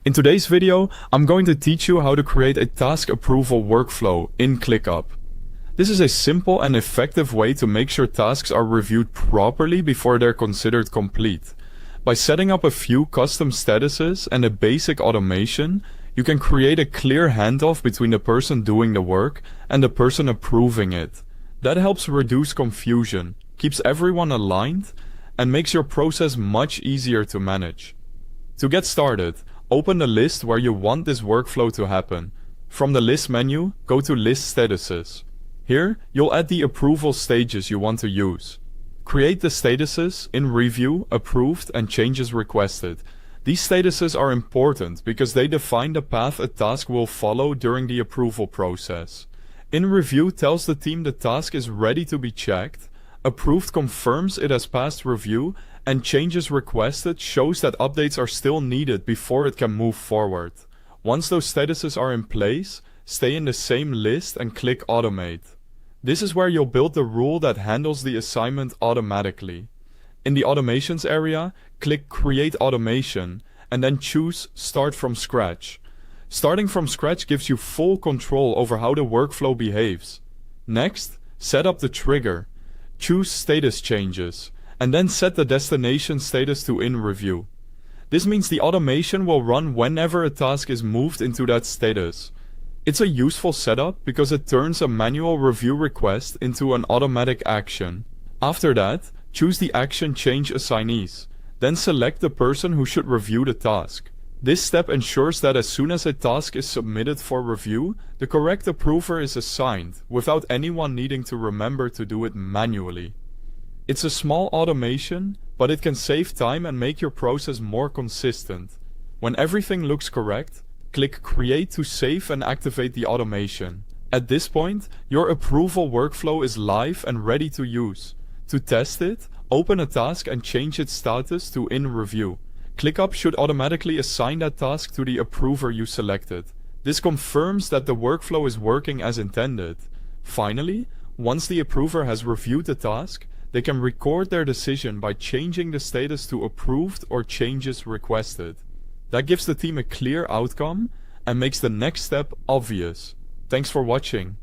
In today's video, I'm going to teach you how to create a task approval workflow in ClickUp. This is a simple and effective way to make sure tasks are reviewed properly before they're considered complete. By setting up a few custom statuses and a basic automation, you can create a clear handoff between the person doing the work and the person approving it. That helps reduce confusion, keeps everyone aligned, and makes your process much easier to manage. To get started, open the list where you want this workflow to happen. From the list menu, go to List Statuses. Here, you'll add the approval stages you want to use. Create the statuses in Review, Approved, and Changes Requested. These statuses are important because they define the path a task will follow during the approval process. In Review tells the team the task is ready to be checked, Approved confirms it has passed review, and Changes Requested shows that updates are still needed before it can move forward. Once those statuses are in place, stay in the same list and click Automate. This is where you'll build the rule that handles the assignment automatically. In the Automations area, click Create Automation, and then choose Start from Scratch. Starting from scratch gives you full control over how the workflow behaves. Next, set up the trigger. Choose Status Changes, and then set the destination status to In Review. This means the automation will run whenever a task is moved into that status. It's a useful setup because it turns a manual review request into an automatic action. After that, choose the action Change Assignees. Then select the person who should review the task. This step ensures that as soon as a task is submitted for review, the correct approver is assigned, without anyone needing to remember to do it manually. It's a small automation, but it can save time and make your process more consistent. When everything looks correct, click Create to save and activate the automation. At this point, your approval workflow is live and ready to use. To test it, open a task and change its status to In Review. ClickUp should automatically assign that task to the approver you selected. This confirms that the workflow is working as intended. Finally, once the approver has reviewed the task, they can record their decision by changing the status to Approved or Changes Requested. That gives the team a clear outcome and makes the next step obvious. Thanks for watching.